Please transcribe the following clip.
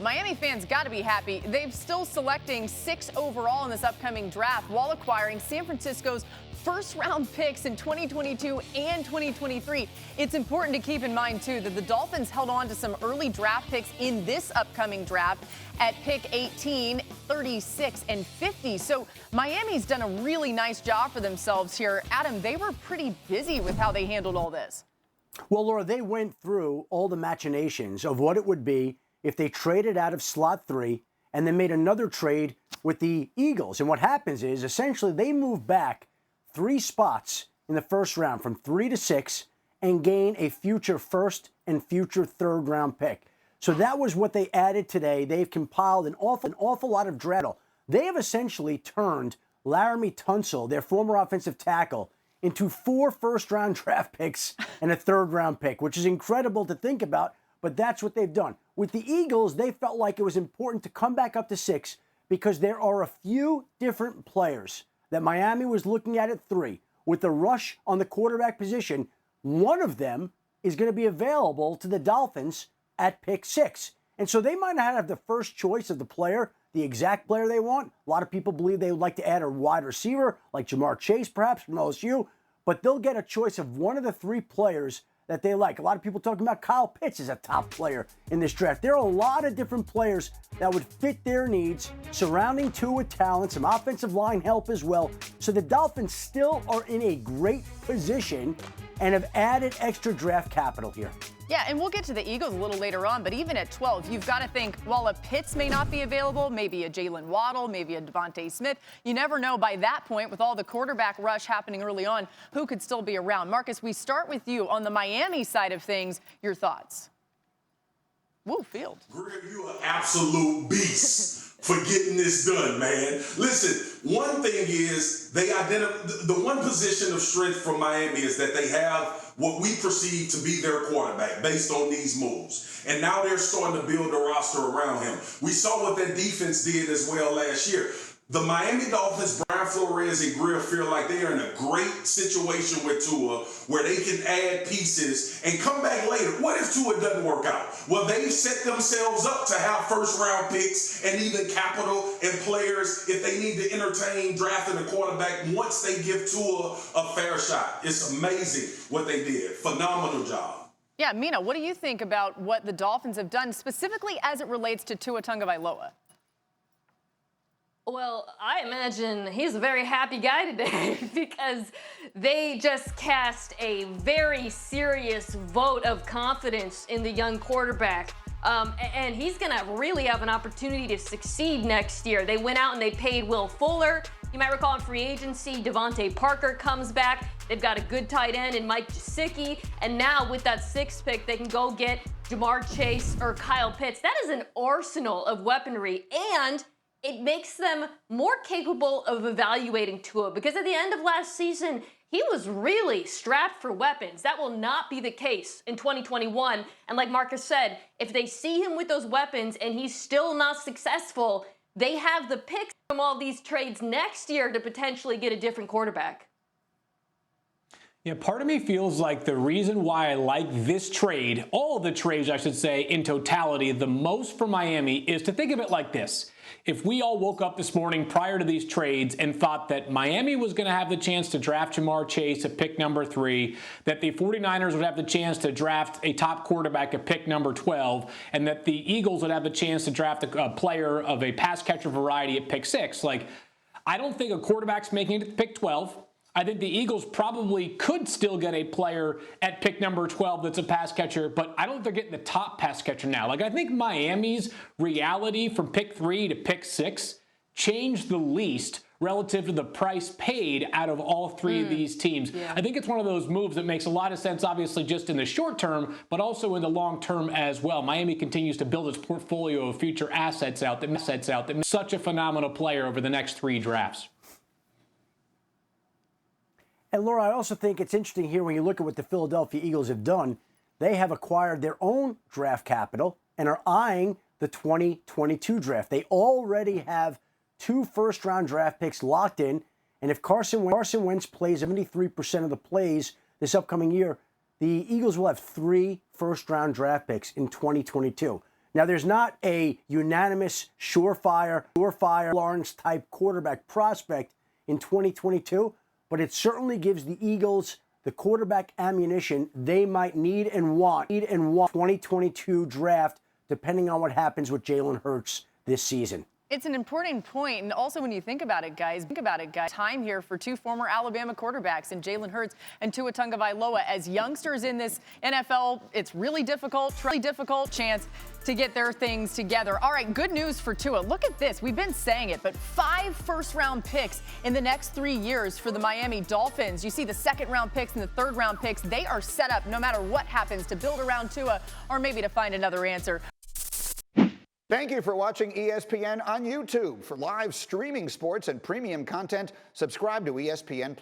Miami fans got to be happy. They're still selecting 6 overall in this upcoming draft while acquiring San Francisco's first-round picks in 2022 and 2023. It's important to keep in mind, too, that the Dolphins held on to some early draft picks in this upcoming draft at pick 18, 36, and 50. So Miami's done a really nice job for themselves here. Adam, they were pretty busy with how they handled all this. Well, Laura, they went through all the machinations of what it would be if they traded out of slot 3 and then made another trade with the Eagles. And what happens is, essentially, they move back 3 spots in the first round from 3 to 6 and gain a future first and future third-round pick. So that was what they added today. They've compiled an awful lot of draft. They have essentially turned Laramie Tunsil, their former offensive tackle, into 4 first-round draft picks and a third-round pick, which is incredible to think about, but that's what they've done. With the Eagles, they felt like it was important to come back up to 6 because there are a few different players that Miami was looking at 3. With the rush on the quarterback position, one of them is going to be available to the Dolphins at pick 6. And so they might not have the first choice of the player, the exact player they want. A lot of people believe they would like to add a wide receiver, like Jamar Chase, perhaps, from LSU. But they'll get a choice of one of the 3 players that they like. A lot of people talking about Kyle Pitts as a top player in this draft. There are a lot of different players that would fit their needs, surrounding Tua with talent, some offensive line help as well. So the Dolphins still are in a great position and have added extra draft capital here. Yeah, and we'll get to the Eagles a little later on, but even at 12, you've got to think, while a Pitts may not be available, maybe a Jalen Waddle, maybe a Devontae Smith, you never know by that point, with all the quarterback rush happening early on, who could still be around. Marcus, we start with you. On the Miami side of things, your thoughts? Woo, Field. Greg, you are absolute beast for getting this done, man. Listen, one thing is the one position of strength for Miami is that they have what we perceive to be their quarterback based on these moves. And now they're starting to build a roster around him. We saw what that defense did as well last year. The Miami Dolphins, Brian Flores and Greer, feel like they are in a great situation with Tua where they can add pieces and come back later. What if Tua doesn't work out? Well, they've set themselves up to have first-round picks and even capital and players if they need to entertain drafting a quarterback once they give Tua a fair shot. It's amazing what they did. Phenomenal job. Yeah, Mina, what do you think about what the Dolphins have done, specifically as it relates to Tua Tagovailoa? Well, I imagine he's a very happy guy today because they just cast a very serious vote of confidence in the young quarterback. And he's going to really have an opportunity to succeed next year. They went out and they paid Will Fuller. You might recall in free agency, Devontae Parker comes back. They've got a good tight end in Mike Gesicki. And now with that 6th pick, they can go get Jamar Chase or Kyle Pitts. That is an arsenal of weaponry, and it makes them more capable of evaluating Tua, because at the end of last season, he was really strapped for weapons. That will not be the case in 2021. And like Marcus said, if they see him with those weapons and he's still not successful, they have the picks from all these trades next year to potentially get a different quarterback. Yeah, part of me feels like the reason why I like this trade, all of the trades, I should say, in totality, the most for Miami is to think of it like this. If we all woke up this morning prior to these trades and thought that Miami was going to have the chance to draft Jamar Chase at pick number 3, that the 49ers would have the chance to draft a top quarterback at pick number 12, and that the Eagles would have the chance to draft a player of a pass catcher variety at pick 6, like, I don't think a quarterback's making it to pick 12. I think the Eagles probably could still get a player at pick number 12 that's a pass catcher, but I don't think they're getting the top pass catcher now. Like, I think Miami's reality from pick 3 to pick 6 changed the least relative to the price paid out of all 3 of these teams. Yeah. I think it's one of those moves that makes a lot of sense, obviously, just in the short term, but also in the long term as well. Miami continues to build its portfolio of future assets out that makes such a phenomenal player over the next 3 drafts. And Laura, I also think it's interesting here when you look at what the Philadelphia Eagles have done. They have acquired their own draft capital and are eyeing the 2022 draft. They already have 2 first-round draft picks locked in. And if Carson Wentz plays 73% of the plays this upcoming year, the Eagles will have 3 first-round draft picks in 2022. Now, there's not a unanimous, surefire Lawrence-type quarterback prospect in 2022, but it certainly gives the Eagles the quarterback ammunition they might need and want 2022 draft, depending on what happens with Jalen Hurts this season. It's an important point, and also when you think about it, guys, time here for two former Alabama quarterbacks in Jalen Hurts and Tua Tagovailoa. As youngsters in this NFL, it's really difficult chance to get their things together. All right, good news for Tua. Look at this. We've been saying it, but 5 first-round picks in the next 3 years for the Miami Dolphins. You see the second-round picks and the third-round picks. They are set up no matter what happens to build around Tua or maybe to find another answer. Thank you for watching ESPN on YouTube. For live streaming sports and premium content, subscribe to ESPN+.